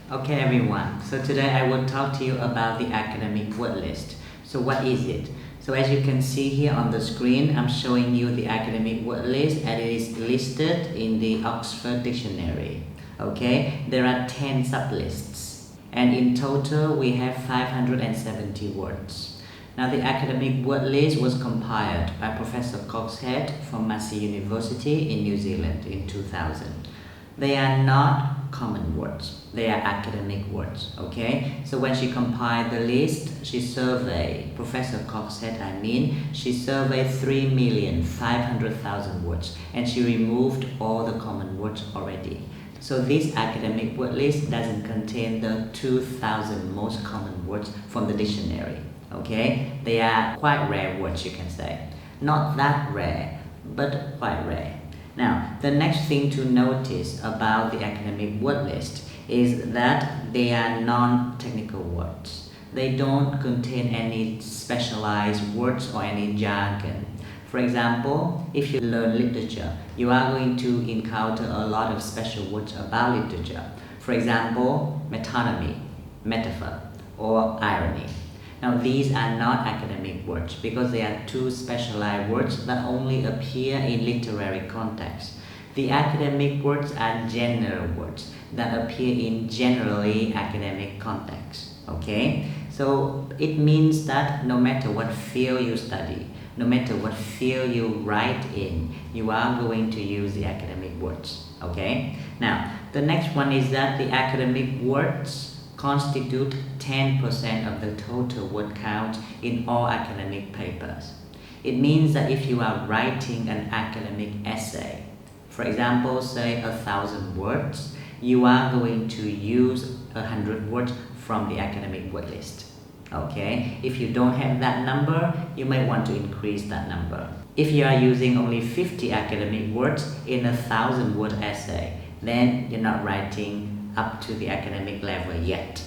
Okay everyone, so today I will talk to you about the academic word list. So what is it? So as you can see here on the screen, I'm showing you the academic word list and it is listed in the Oxford Dictionary. Okay, there are 10 sublists and in total we have 570 words. Now the academic word list was compiled by Professor Coxhead from Massey University in New Zealand in 2000. They are not common words, they are academic words, okay? So when she compiled the list, she surveyed, Professor Coxhead she surveyed 3,500,000 words and she removed all the common words already. So this academic word list doesn't contain the 2,000 most common words from the dictionary, okay? They are quite rare words, you can say. Not that rare, but quite rare. Now, the next thing to notice about the academic word list is that they are non-technical words. They don't contain any specialized words or any jargon. For example, if you learn literature, you are going to encounter a lot of special words about literature. For example, metonymy, metaphor, or irony. Now, these are not academic words because they are too specialized words that only appear in literary context. The academic words are general words that appear in generally academic context. Okay? So it means that no matter what field you study, no matter what field you write in, you are going to use the academic words. Okay? Now, the next one is that the academic words constitute 10% of the total word count in all academic papers. It means that if you are writing an academic essay, for example, say 1,000 words, you are going to use 100 words from the academic word list. Okay? If you don't have that number, you may want to increase that number. If you are using only 50 academic words in 1,000 word essay, then you're not writing up to the academic level yet.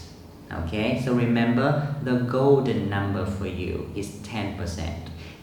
Okay, so remember the golden number for you is 10%.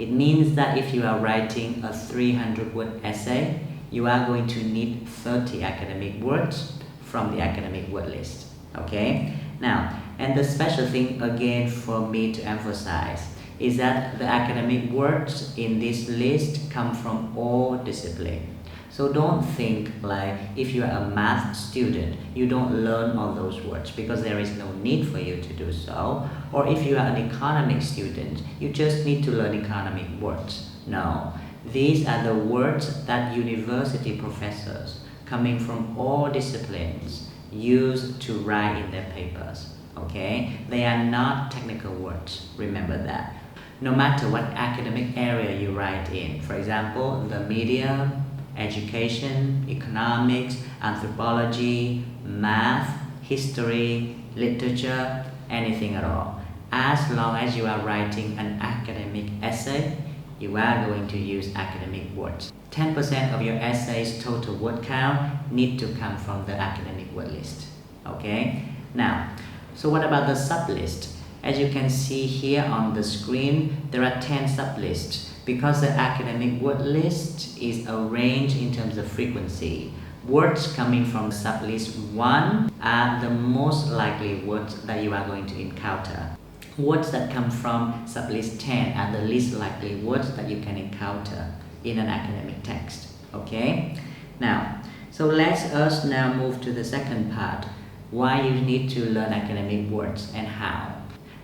It means that if you are writing a 300 word essay, you are going to need 30 academic words from the academic word list. Okay, now, and the special thing again for me to emphasize is that the academic words in this list come from all disciplines. So don't think like if you are a math student, you don't learn all those words because there is no need for you to do so. Or if you are an economic student, you just need to learn economic words. No, these are the words that university professors coming from all disciplines use to write in their papers. Okay? They are not technical words, remember that. No matter what academic area you write in, for example, the media, education, economics, anthropology, math, history, literature, anything at all. As long as you are writing an academic essay, you are going to use academic words. 10% of your essay's total word count need to come from the academic word list. Okay? Now, so what about the sublist? As you can see here on the screen, there are 10 sublists. Because the academic word list is arranged in terms of frequency, words coming from sublist 1 are the most likely words that you are going to encounter. Words that come from sublist 10 are the least likely words that you can encounter in an academic text. Okay? Now, so let us now move to the second part, why you need to learn academic words and how.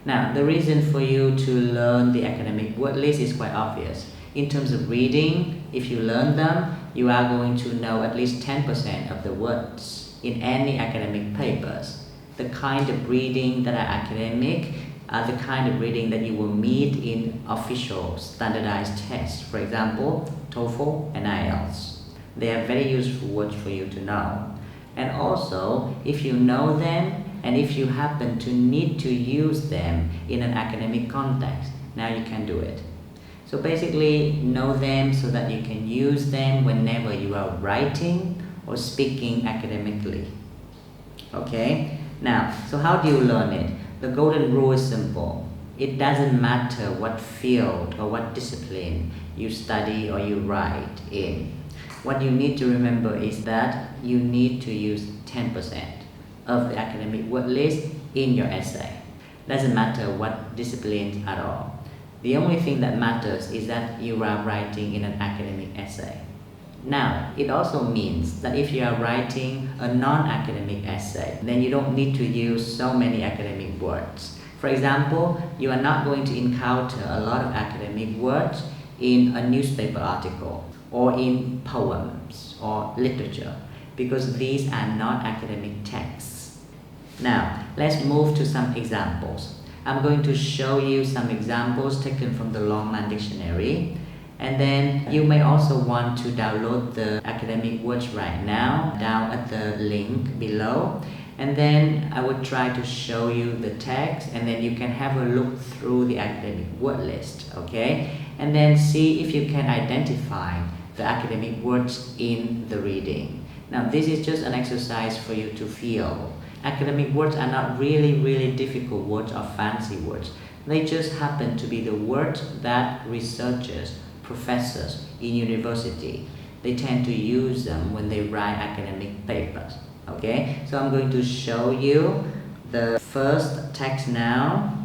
Now, the reason for you to learn the academic word list is quite obvious. In terms of reading, if you learn them, you are going to know at least 10% of the words in any academic papers. The kind of reading that are academic are the kind of reading that you will meet in official standardized tests. For example, TOEFL and IELTS. They are very useful words for you to know. And also, if you know them, and if you happen to need to use them in an academic context, now you can do it. So basically, know them so that you can use them whenever you are writing or speaking academically. Okay? Now, so how do you learn it? The golden rule is simple. It doesn't matter what field or what discipline you study or you write in. What you need to remember is that you need to use 10%. of the academic word list in your essay. Doesn't matter what disciplines at all. The only thing that matters is that you are writing in an academic essay. Now, it also means that if you are writing a non-academic essay, then you don't need to use so many academic words. For example, you are not going to encounter a lot of academic words in a newspaper article or in poems or literature, because these are non-academic texts. Now, let's move to some examples. I'm going to show you some examples taken from the Longman Dictionary. And then you may also want to download the academic words right now down at the link below. And then I will try to show you the text, and then you can have a look through the academic word list, okay? And then see if you can identify the academic words in the reading. Now, this is just an exercise for you to feel. Academic words are not really difficult words or fancy words. They just happen to be the words that researchers, professors in university, they tend to use them when they write academic papers. Okay, so I'm going to show you the first text now,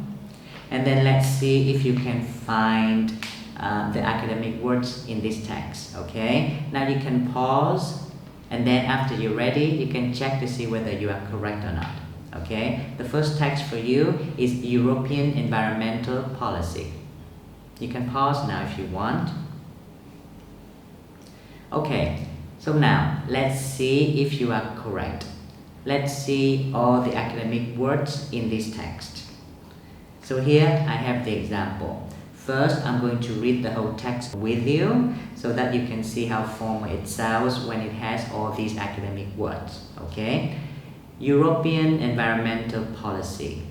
and then let's see if you can find the academic words in this text. Okay, now you can pause, and then after you're ready, you can check to see whether you are correct or not. Okay, the first text for you is European Environmental Policy. You can pause now if you want. Okay, so now let's see if you are correct. Let's see all the academic words in this text. So here I have the example. First, I'm going to read the whole text with you so that you can see how formal it sounds when it has all these academic words. Okay? European Environmental Policy.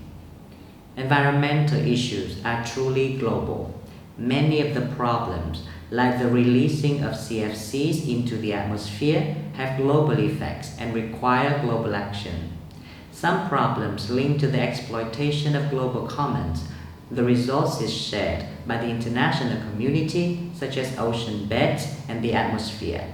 Environmental issues are truly global. Many of the problems, like the releasing of CFCs into the atmosphere, have global effects and require global action. Some problems link to the exploitation of global commons, the resources shared by the international community, such as ocean beds and the atmosphere.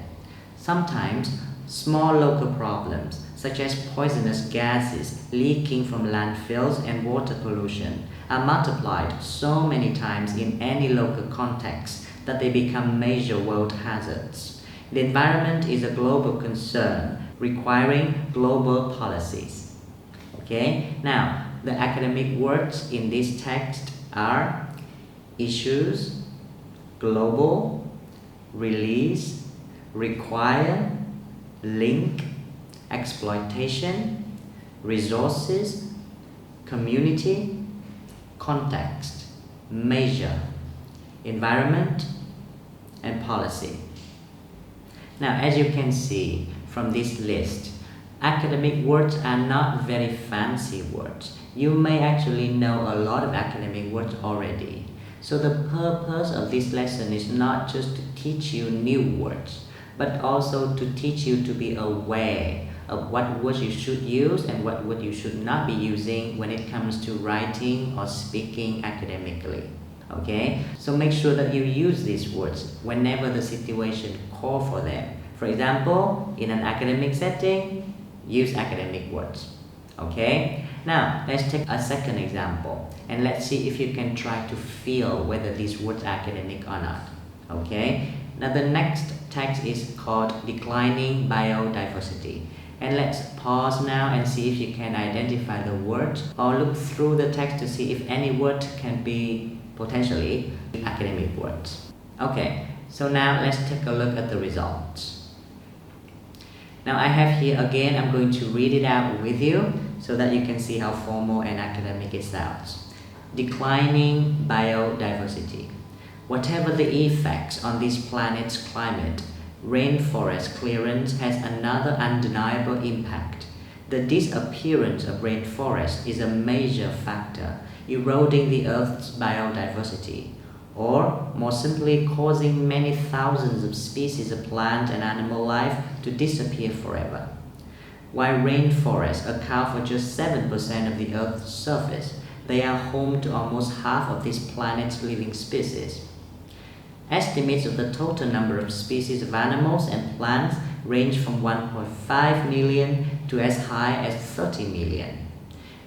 Sometimes, small local problems, such as poisonous gases leaking from landfills and water pollution, are multiplied so many times in any local context that they become major world hazards. The environment is a global concern requiring global policies. Okay, now the academic words in this text are issues, global, release, require, link, exploitation, resources, community, context, measure, environment, and policy. Now, as you can see from this list, academic words are not very fancy words. You may actually know a lot of academic words already. So the purpose of this lesson is not just to teach you new words, but also to teach you to be aware of what words you should use and what words you should not be using when it comes to writing or speaking academically. Okay, so make sure that you use these words whenever the situation calls for them. For example, in an academic setting, use academic words. Okay, now let's take a second example and let's see if you can try to feel whether these words are academic or not. Okay, now the next text is called Declining Biodiversity. And let's pause now and see if you can identify the word or look through the text to see if any word can be potentially academic words. Okay, so now let's take a look at the results. Now I have here again, I'm going to read it out with you so that you can see how formal and academic it sounds. Declining biodiversity. Whatever the effects on this planet's climate, rainforest clearance has another undeniable impact. The disappearance of rainforest is a major factor, eroding the Earth's biodiversity, or more simply causing many thousands of species of plant and animal life to disappear forever. While rainforests account for just 7% of the Earth's surface, they are home to almost half of this planet's living species. Estimates of the total number of species of animals and plants range from 1.5 million to as high as 30 million.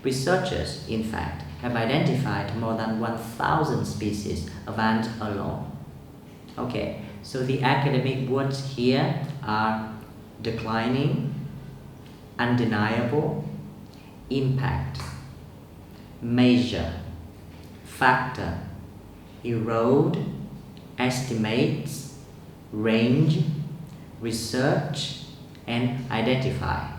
Researchers, in fact, have identified more than 1,000 species of ants alone. Okay, so the academic words here are declining, undeniable, impact, measure, factor, erode, estimates, range, research, and identify.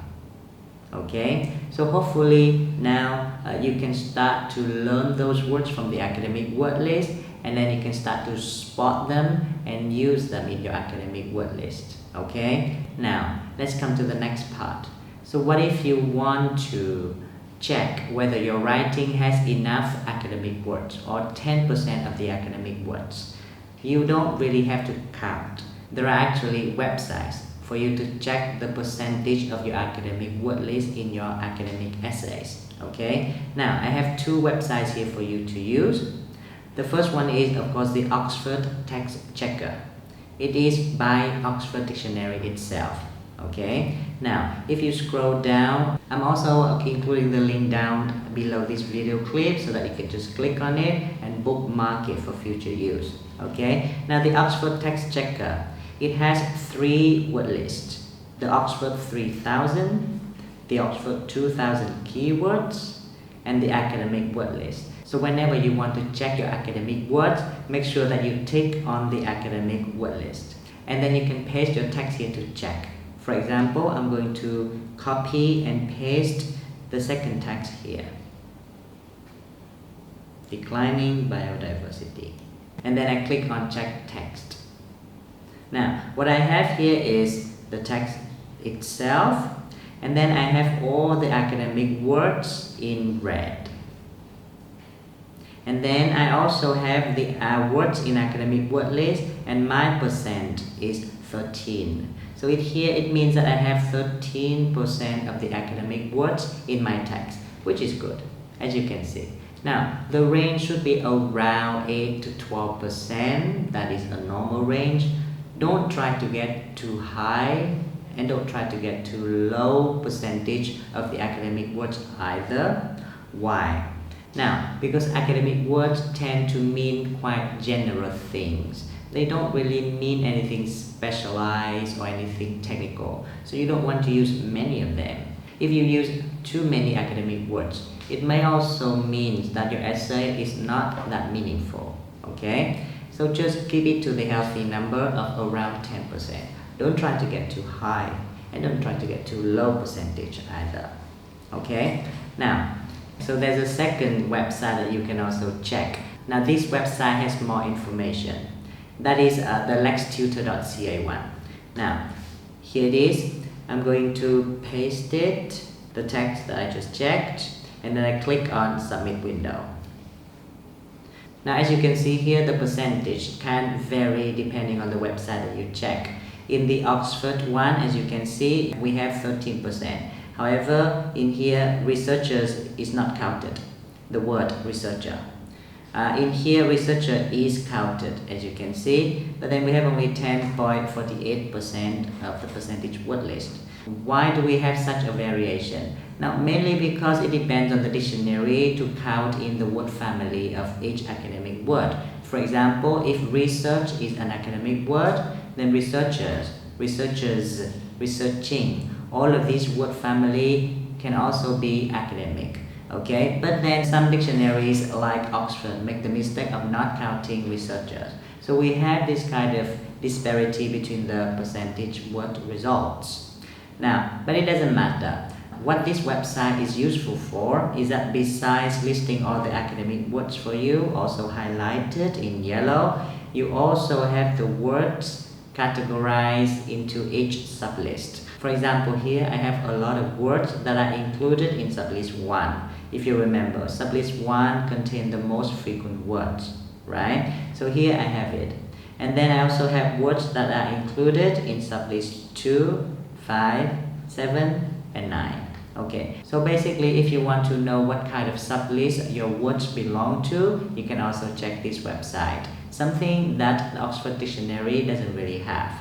Okay, so hopefully now you can start to learn those words from the academic word list, and then you can start to spot them and use them in your academic word list. Okay, now let's come to the next part. So what if you want to check whether your writing has enough academic words, or 10% of the academic words? You don't really have to count. There are actually websites for you to check the percentage of your academic word list in your academic essays. Okay, now I have two websites here for you to use. The first one is, of course, the Oxford Text Checker. It is by Oxford Dictionary itself. Okay, now if you scroll down, I'm also including the link down below this video clip so that you can just click on it and bookmark it for future use. Okay, now the Oxford Text Checker, it has three word lists: the Oxford 3000, the Oxford 2000 keywords, and the academic word list. So whenever you want to check your academic words, make sure that you tick on the academic word list, and then you can paste your text here to check. For example, I'm going to copy and paste the second text here: declining biodiversity, and then I click on check text. Now what I have here is the text itself, and then I have all the academic words in red, and then I also have the words in academic word list, and my percent is 13. So here it means that I have 13% of the academic words in my text, which is good, as you can see. Now the range should be around 8 to 12%. That is a normal range. Don't try to get too high, and don't try to get too low percentage of the academic words either. Why? Now, because academic words tend to mean quite general things. They don't really mean anything specialized or anything technical, so you don't want to use many of them. If you use too many academic words, it may also mean that your essay is not that meaningful. Okay, so just keep it to the healthy number of around 10%. Don't try to get too high, and don't try to get too low percentage either. Okay, now so there's a second website that you can also check. Now this website has more information. That is the lextutor.ca one. Now here it is. I'm going to paste it, the text that I just checked, and then I click on submit window. Now as you can see here, the percentage can vary depending on the website that you check. In the Oxford one, as you can see, we have 13%. However, in here, researchers is not counted, the word researcher. In here, researcher is counted, as you can see, but then we have only 10.48% of the percentage word list. Why do we have such a variation? Now, mainly because it depends on the dictionary to count in the word family of each academic word. For example, if research is an academic word, then researchers, researching, all of these word family can also be academic. Okay, but then some dictionaries like Oxford make the mistake of not counting researchers. So we have this kind of disparity between the percentage word results. Now, but it doesn't matter. What this website is useful for is that besides listing all the academic words for you, also highlighted in yellow, you also have the words categorized into each sublist. For example, here I have a lot of words that are included in sublist 1. If you remember, sublist 1 contains the most frequent words, right? So here I have it. And then I also have words that are included in sublist 2, 5, 7, and 9. Okay, so basically if you want to know what kind of sublist your words belong to, you can also check this website. something that the Oxford Dictionary doesn't really have.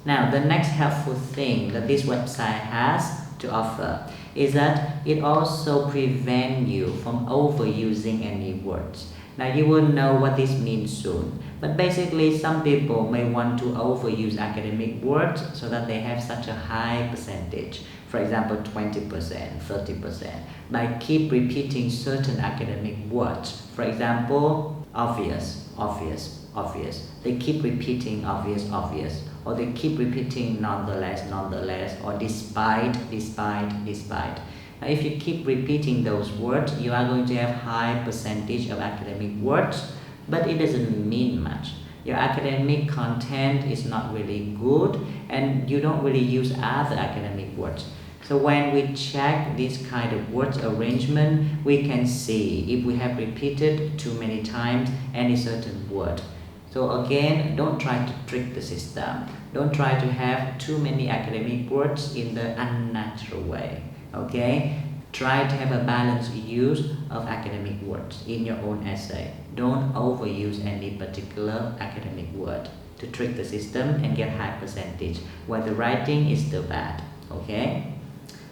Now, the next helpful thing that this website has to offer is that it also prevents you from overusing any words. Now, you will know what this means soon, but basically some people may want to overuse academic words so that they have such a high percentage, for example 20%, 30%, by keep repeating certain academic words. For example, obvious, obvious, obvious. They keep repeating obvious, obvious, or they keep repeating nonetheless, nonetheless, or despite, despite, despite. Now, if you keep repeating those words, you are going to have high percentage of academic words, but it doesn't mean much. Your academic content is not really good, and you don't really use other academic words. So when we check this kind of words arrangement, we can see if we have repeated too many times any certain word. So again, don't try to trick the system. Don't try to have too many academic words in the unnatural way. Okay? Try to have a balanced use of academic words in your own essay. Don't overuse any particular academic word to trick the system and get high percentage while the writing is still bad. Okay?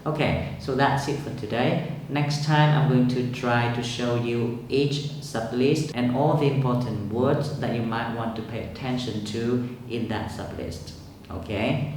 Okay, so that's it for today. Next time I'm going to try to show you each sublist and all the important words that you might want to pay attention to in that sublist. Okay?